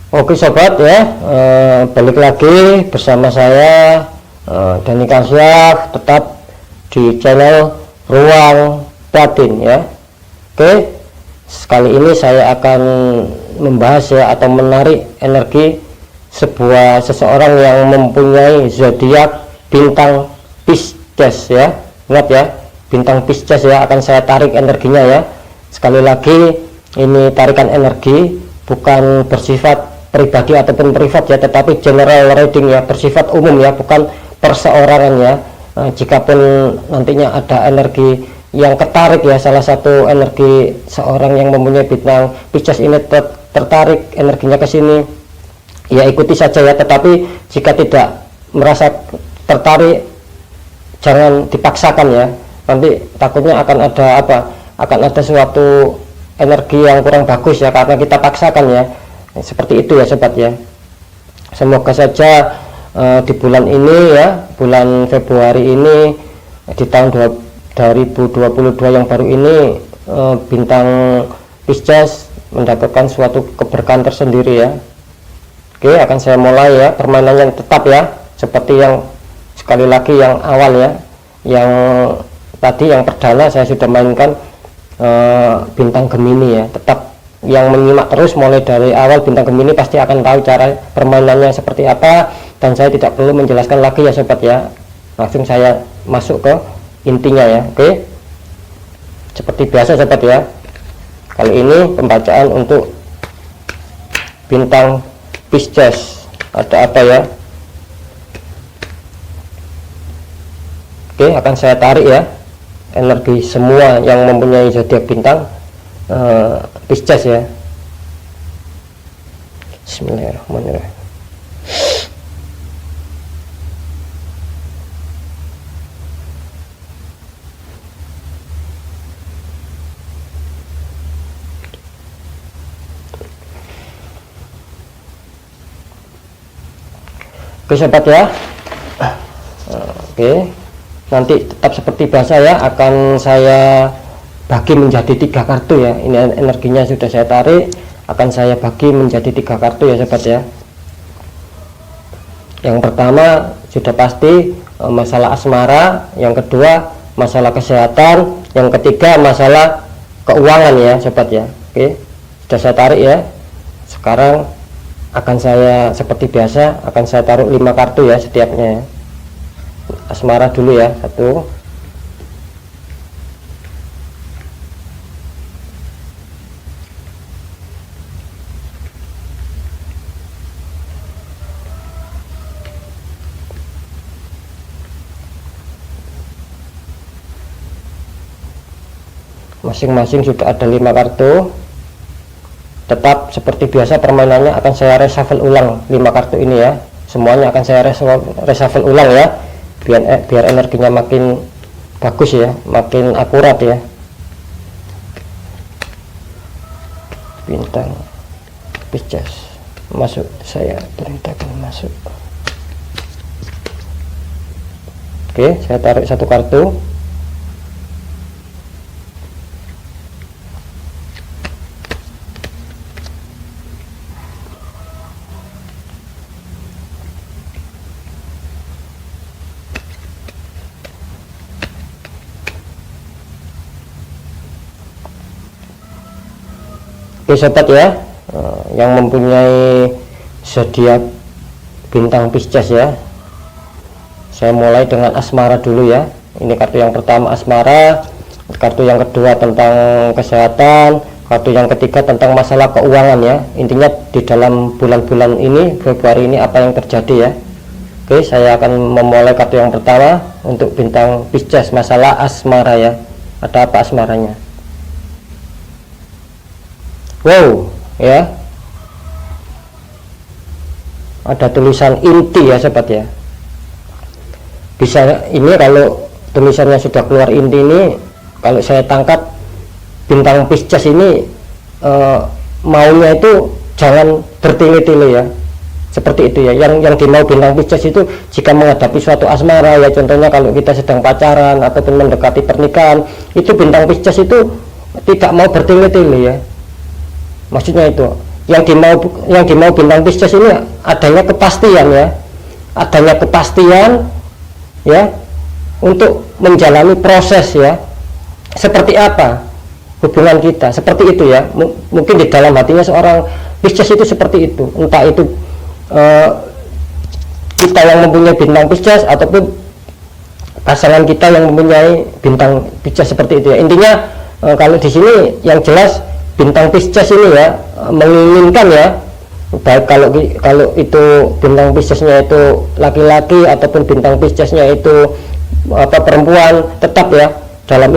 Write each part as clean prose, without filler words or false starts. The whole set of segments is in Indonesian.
Oke sobat ya, balik lagi bersama saya Dani Kasyaf, tetap di channel Ruang Batin ya. Oke, sekali ini saya akan membahas ya, atau menarik energi seseorang yang mempunyai zodiak bintang Pisces ya. Ingat ya, bintang Pisces ya, akan saya tarik energinya ya. Sekali lagi, ini tarikan energi bukan bersifat pribadi ataupun privat ya, tetapi general reading ya, bersifat umum ya, bukan perseorangan ya. Jikapun nantinya ada energi yang ketarik ya, salah satu energi seorang yang mempunyai bintang Pisces ini tertarik energinya ke sini, ya ikuti saja ya. Tetapi jika tidak merasa tertarik, jangan dipaksakan ya, nanti takutnya akan ada akan ada suatu energi yang kurang bagus ya, karena kita paksakan ya. Seperti itu ya sobat ya. Semoga saja di bulan ini ya, bulan Februari ini, di tahun 2022 yang baru ini, bintang Pisces mendapatkan suatu keberkahan tersendiri ya. Oke, akan saya mulai ya permainannya, tetap ya seperti yang sekali lagi yang awal ya, yang tadi yang perdana saya sudah mainkan bintang Gemini ya. Tetap yang menyimak terus mulai dari awal bintang Gemini pasti akan tahu cara permainannya seperti apa, dan saya tidak perlu menjelaskan lagi ya sobat ya, langsung saya masuk ke intinya ya. Oke, seperti biasa sobat ya, kali ini pembacaan untuk bintang Pisces ada apa ya. Oke, akan saya tarik ya energi semua yang mempunyai zodiak bintang Pisces ya. Bismillahirrahmanirrahim. Oke sobat ya. Oke, nanti tetap seperti biasa ya, akan saya bagi menjadi 3 kartu ya. Ini energinya sudah saya tarik, akan saya bagi menjadi 3 kartu ya sobat ya. Yang pertama sudah pasti masalah asmara, yang kedua masalah kesehatan, yang ketiga masalah keuangan ya sobat ya. Oke, sudah saya tarik ya. Sekarang akan saya seperti biasa, akan saya taruh 5 kartu ya setiapnya ya. Asmara dulu ya, 1, masing-masing sudah ada 5 kartu. Tetap seperti biasa permainannya akan saya reshuffle ulang 5 kartu ini ya, semuanya akan saya reshuffle ulang ya, biar energinya makin bagus ya, makin akurat ya. Bintang Pisces masuk, saya perintahkan masuk. Oke, saya tarik 1 kartu. Oke sobat ya, yang mempunyai zodiak bintang Pisces ya, saya mulai dengan asmara dulu ya. Ini kartu yang pertama asmara, kartu yang kedua tentang kesehatan, kartu yang ketiga tentang masalah keuangan ya. Intinya di dalam bulan-bulan ini, Februari ini, apa yang terjadi ya. Oke, saya akan memulai kartu yang pertama untuk bintang Pisces, masalah asmara ya. Ada apa asmaranya? Wow ya, ada tulisan inti ya sobat ya. Bisa ini, kalau tulisannya sudah keluar inti ini, kalau saya tangkap bintang Pisces ini maunya itu jangan bertele-tele ya, seperti itu ya. Yang dimau bintang Pisces itu jika menghadapi suatu asmara ya, contohnya kalau kita sedang pacaran ataupun mendekati pernikahan, itu bintang Pisces itu tidak mau bertele-tele ya. Maksudnya itu yang dimau bintang Pisces ini adanya kepastian ya, adanya kepastian ya untuk menjalani proses ya, seperti apa hubungan kita, seperti itu ya. Mungkin di dalam hatinya seorang Pisces itu seperti itu, entah itu kita yang mempunyai bintang Pisces ataupun pasangan kita yang mempunyai bintang Pisces seperti itu ya. Intinya kalau di sini yang jelas bintang Pisces ini ya menginginkan ya, baik kalau itu bintang Piscesnya itu laki-laki ataupun bintang Piscesnya itu perempuan, tetap ya dalam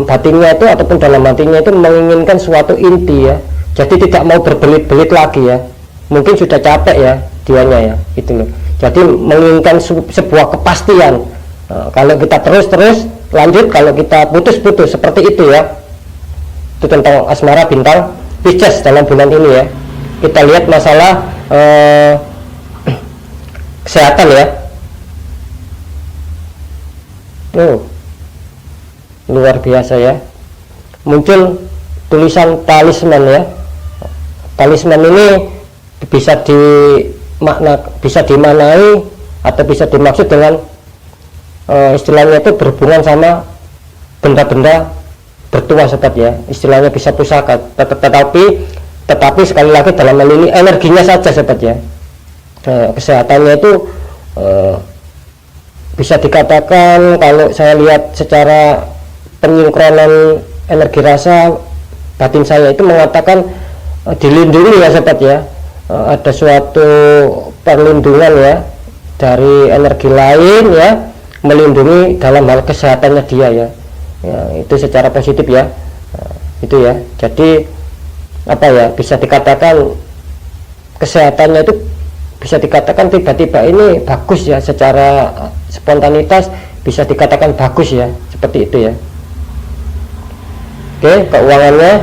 batinnya itu ataupun dalam hatinya itu menginginkan suatu inti ya. Jadi tidak mau berbelit-belit lagi ya, mungkin sudah capek ya dianya ya, itu loh. Jadi menginginkan sebuah kepastian. Kalau kita terus lanjut, kalau kita putus seperti itu ya. Itu tentang asmara bintang Pisces dalam bulan ini ya. Kita lihat masalah kesehatan ya. Luar biasa ya, muncul tulisan talisman ya. Talisman ini bisa dimaknai atau bisa dimaksud dengan istilahnya itu berhubungan sama benda-benda bertuah sobat ya, istilahnya bisa pusaka, tetapi sekali lagi dalam hal ini energinya saja sobat ya. Kesehatannya itu bisa dikatakan, kalau saya lihat secara penyinkronan energi rasa batin saya itu mengatakan dilindungi ya sobat ya. Ada suatu perlindungan ya dari energi lain ya, melindungi dalam hal kesehatannya dia ya. Itu secara positif ya. Itu ya, jadi apa ya, bisa dikatakan kesehatannya itu bisa dikatakan tiba-tiba ini bagus ya, secara spontanitas bisa dikatakan bagus ya, seperti itu ya. Oke, keuangannya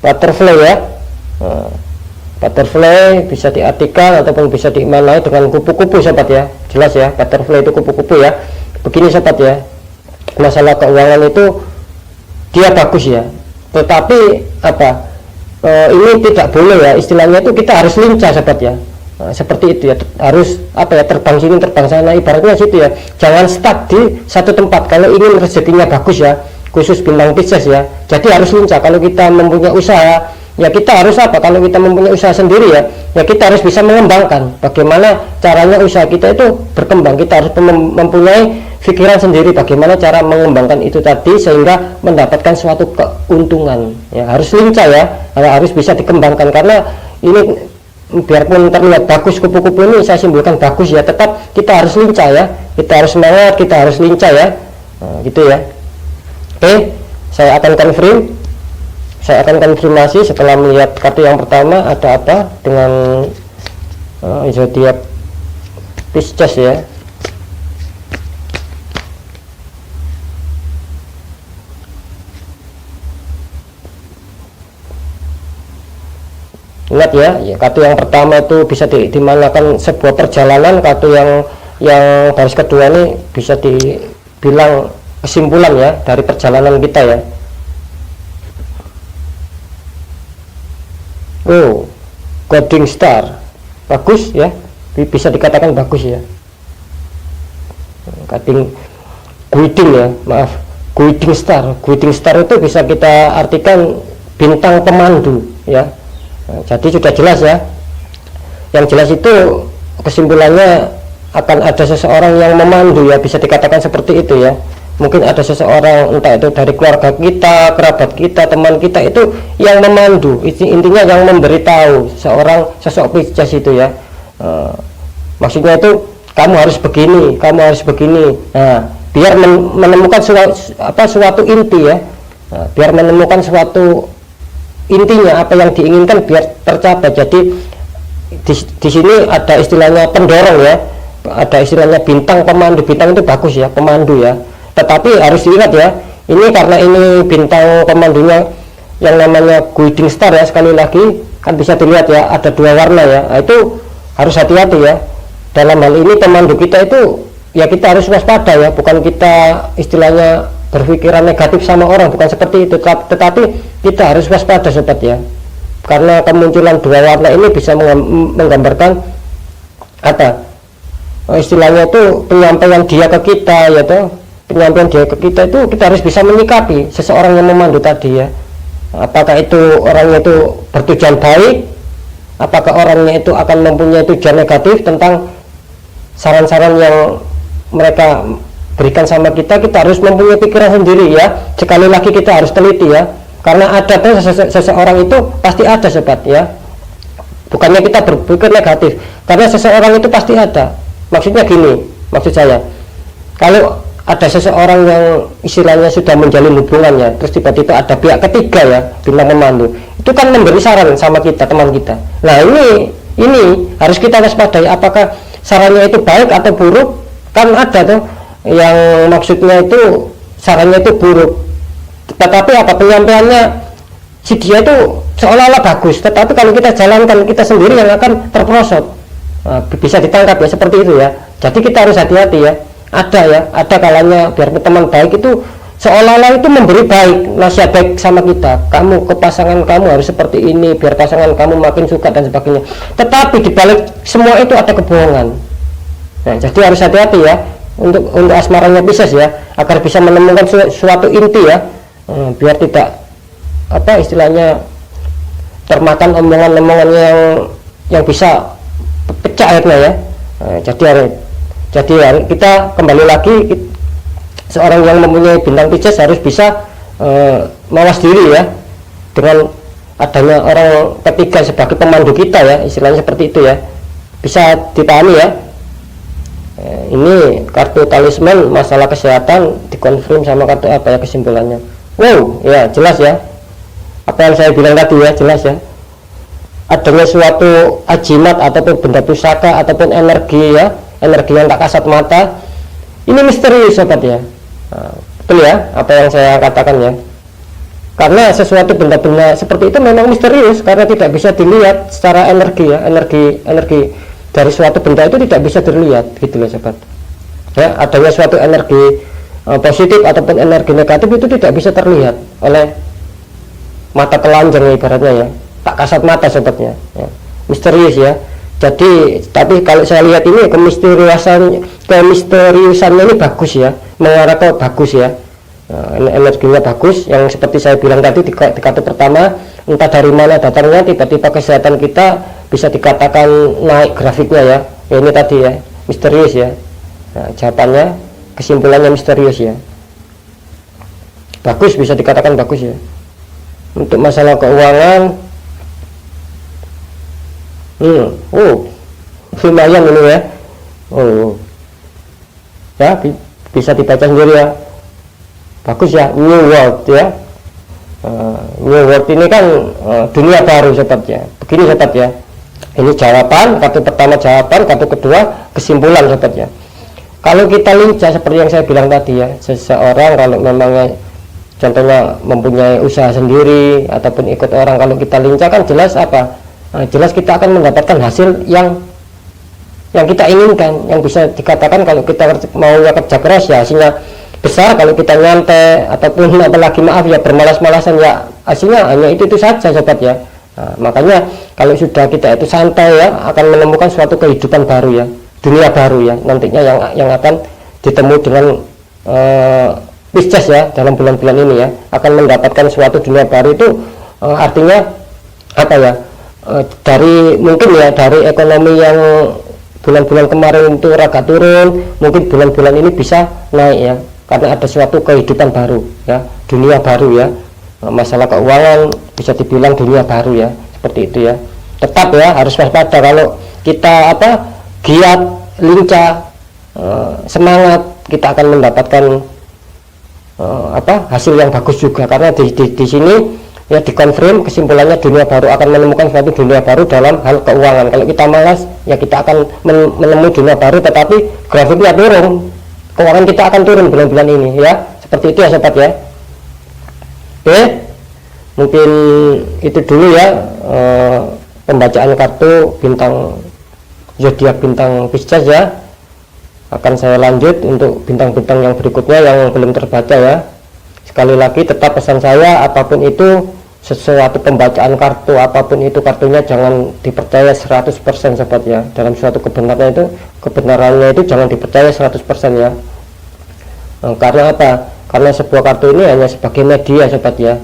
butterfly ya. Butterfly bisa diartikan ataupun bisa dimaknai dengan kupu-kupu sobat ya, jelas ya, butterfly itu kupu-kupu ya. Begini sobat ya, masalah keuangan itu dia bagus ya, tetapi ini tidak boleh ya, istilahnya itu kita harus lincah sobat ya. Seperti itu ya, harus terbang sini terbang sana, ibaratnya situ ya, jangan stuck di satu tempat kalau ingin rezekinya bagus ya, khusus bintang Pisces ya. Jadi harus lincah. Kalau kita mempunyai usaha ya, kita harus kalau kita mempunyai usaha sendiri ya kita harus bisa mengembangkan bagaimana caranya usaha kita itu berkembang. Kita harus mempunyai pikiran sendiri bagaimana cara mengembangkan itu tadi sehingga mendapatkan suatu keuntungan ya. Harus lincah ya, harus bisa dikembangkan, karena ini biarpun terlihat bagus kupu-kupu ini saya simpulkan bagus ya, tetap kita harus lincah ya, kita harus semangat, kita harus lincah ya. Gitu ya. Oke, saya akan konfirmasi setelah melihat kartu yang pertama ada apa dengan zodiak Pisces ya. Ingat ya, kartu yang pertama itu bisa dimanakan sebuah perjalanan, kartu yang baris kedua ini bisa dibilang kesimpulan ya dari perjalanan kita ya. Guiding star, bagus ya, bisa dikatakan bagus ya. Guiding star itu bisa kita artikan bintang pemandu ya. Jadi sudah jelas ya, yang jelas itu kesimpulannya akan ada seseorang yang memandu ya, bisa dikatakan seperti itu ya. Mungkin ada seseorang, entah itu dari keluarga kita, kerabat kita, teman kita, itu yang memandu, intinya yang memberitahu sosok Pisces itu ya. Maksudnya itu kamu harus begini, kamu harus begini. Nah, biar menemukan suatu inti ya, biar menemukan suatu intinya apa yang diinginkan biar tercapai. Jadi di sini ada istilahnya pendorong ya, ada istilahnya bintang pemandu. Bintang itu bagus ya, pemandu ya, tetapi harus diingat ya, ini karena ini bintang pemandunya yang namanya guiding star ya, sekali lagi kan bisa dilihat ya, ada dua warna ya. Nah, itu harus hati-hati ya, dalam hal ini pemandu kita itu ya kita harus waspada ya, bukan kita istilahnya berpikiran negatif sama orang, bukan seperti itu, tetapi kita harus waspada sobat ya, karena kemunculan dua warna ini bisa menggambarkan apa istilahnya itu penyampaian dia ke kita ya toh, penyampaian dia ke kita itu kita harus bisa menyikapi seseorang yang memandu tadi ya, apakah itu orangnya itu bertujuan baik, apakah orangnya itu akan mempunyai tujuan negatif tentang saran-saran yang mereka berikan sama kita. Kita harus mempunyai pikiran sendiri ya, sekali lagi kita harus teliti ya, karena ada tuh seseorang itu pasti ada sobat ya, bukannya kita berpikir negatif, karena seseorang itu pasti ada. Maksudnya gini, maksud saya, kalau ada seseorang yang istilahnya sudah menjalin hubungannya, terus tiba-tiba ada pihak ketiga ya, bintang pemandu, itu kan memberi saran sama kita, teman kita. Nah ini harus kita waspadai, apakah sarannya itu baik atau buruk. Kan ada tuh yang maksudnya itu sarannya itu buruk, tetapi apa penyampaiannya si dia itu seolah-olah bagus, tetapi kalau kita jalankan, kita sendiri yang akan terperosot. Bisa ditangkap ya, seperti itu ya. Jadi kita harus hati-hati ya, ada kalanya biar teman baik itu seolah-olah itu memberi baik, nasihat baik sama kita, kamu ke pasangan kamu harus seperti ini biar pasangan kamu makin suka dan sebagainya, tetapi dibalik semua itu ada kebohongan. Nah, jadi harus hati-hati ya untuk asmaranya Pisces ya, agar bisa menemukan suatu inti ya, biar tidak apa istilahnya termakan omongan-omongan yang bisa pecah akhirnya ya. Nah, jadi kita kembali lagi, seorang yang mempunyai bintang Pisces harus bisa mawas diri ya, dengan adanya orang ketiga sebagai pemandu kita ya, istilahnya seperti itu ya, bisa dipahami ya. Ini kartu talisman masalah kesehatan dikonfirm sama kartu apa ya kesimpulannya. Wow ya, jelas ya apa yang saya bilang tadi ya, jelas ya, adanya suatu ajimat ataupun benda pusaka ataupun energi ya, energi yang tak kasat mata, ini misterius sobat ya. Nah, betul ya apa yang saya katakan ya, karena sesuatu benda-benda seperti itu memang misterius karena tidak bisa dilihat secara energi ya, energi dari suatu benda itu tidak bisa dilihat gitu loh sobat ya. Adanya suatu energi positif ataupun energi negatif itu tidak bisa terlihat oleh mata telanjang ibaratnya ya, tak kasat mata sobatnya ya. Misterius ya. Jadi tapi kalau saya lihat ini kemisteriusannya ini bagus ya, mengarah ke bagus ya. Energinya bagus, yang seperti saya bilang tadi di kartu pertama, entah dari mana datangnya, tiba-tiba kesehatan kita bisa dikatakan naik grafiknya ya. Ini tadi ya, misterius ya. Nah, jawabannya, kesimpulannya misterius ya, bagus, bisa dikatakan bagus ya. Untuk masalah keuangan, lumayan ini ya. Ya bisa dibaca sendiri ya, bagus ya, New World ya. New World ini kan dunia baru sobat ya. Begini sobat ya, ini jawaban, kartu pertama jawaban, kartu kedua kesimpulan sobat ya. Kalau kita lincah seperti yang saya bilang tadi ya, seseorang kalau memang contohnya mempunyai usaha sendiri ataupun ikut orang, kalau kita lincah kan jelas apa? Jelas kita akan mendapatkan hasil yang kita inginkan, yang bisa dikatakan kalau kita mau kerja keras ya hasilnya besar, kalau kita nyantai ataupun apalagi maaf ya bermalas-malasan ya hasilnya hanya itu saja sobat ya. Nah, makanya kalau sudah kita itu santai ya, akan menemukan suatu kehidupan baru ya, dunia baru ya nantinya yang akan ditemui dengan Pisces ya dalam bulan-bulan ini ya, akan mendapatkan suatu dunia baru itu artinya apa ya, dari mungkin ya dari ekonomi yang bulan-bulan kemarin itu agak turun, mungkin bulan-bulan ini bisa naik ya, karena ada suatu kehidupan baru ya, dunia baru ya. Masalah keuangan bisa dibilang dunia baru ya, seperti itu ya. Tetap ya harus waspada kalau kita giat, lincah, semangat, kita akan mendapatkan hasil yang bagus juga, karena di sini ya dikonfirm kesimpulannya dunia baru, akan menemukan suatu dunia baru dalam hal keuangan. Kalau kita malas ya kita akan menemui dunia baru, tetapi grafiknya turun, keuangan kita akan turun bulan-bulan ini ya, seperti itu ya sobat ya. Oke, mungkin itu dulu ya pembacaan kartu bintang zodiak bintang Pisces ya. Akan saya lanjut untuk bintang-bintang yang berikutnya yang belum terbaca ya. sekali lagi tetap pesan saya, apapun itu sesuatu pembacaan kartu, apapun itu kartunya jangan dipercaya 100% sobat ya. Dalam suatu kebenarannya itu jangan dipercaya 100% ya. Karena apa? Karena sebuah kartu ini hanya sebagai media sobat ya.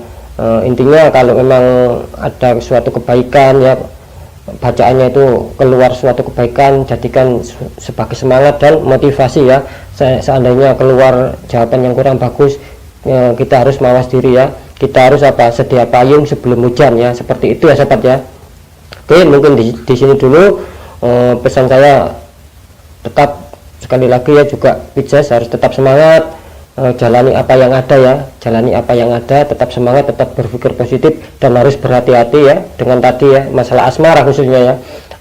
Intinya kalau memang ada suatu kebaikan ya, bacaannya itu keluar suatu kebaikan, jadikan sebagai semangat dan motivasi ya. Seandainya keluar jawaban yang kurang bagus, kita harus mawas diri ya. Kita harus sedia payung sebelum hujan ya, seperti itu ya sobat ya. Oke, mungkin di sini dulu pesan saya. Tetap sekali lagi ya juga Pisces harus tetap semangat, jalani apa yang ada ya, jalani apa yang ada, tetap semangat, tetap berpikir positif, dan harus berhati-hati ya dengan tadi ya masalah asmara khususnya ya,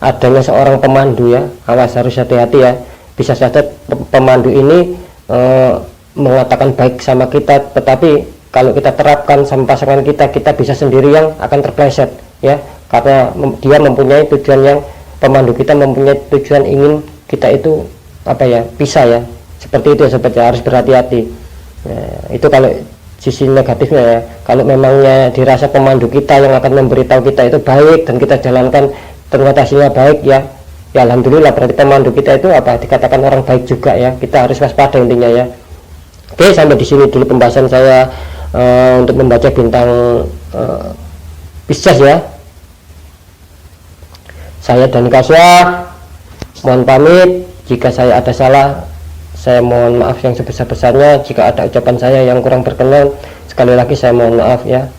adanya seorang pemandu ya, awas, harus hati-hati ya. Bisa saja pemandu ini mengatakan baik sama kita, tetapi kalau kita terapkan sama pasangan kita bisa sendiri yang akan terpleset ya, karena dia mempunyai tujuan yang, pemandu kita mempunyai tujuan ingin kita itu pisah ya, seperti itu ya sobat ya, harus berhati-hati. Itu kalau sisi negatifnya ya. Kalau memangnya dirasa pemandu kita yang akan memberitahu kita itu baik dan kita jalankan ternyata hasilnya baik ya, alhamdulillah, berarti pemandu kita itu dikatakan orang baik juga ya. Kita harus waspada intinya ya. Oke, sampai di sini dulu pembahasan saya untuk membaca bintang Pisces ya. Saya Dani Kaswah mohon pamit. Jika saya ada salah, saya mohon maaf yang sebesar-besarnya. Jika ada ucapan saya yang kurang berkenan, sekali lagi saya mohon maaf ya.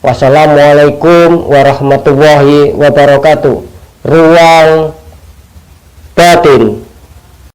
Wassalamualaikum warahmatullahi wabarakatuh. Ruang batin.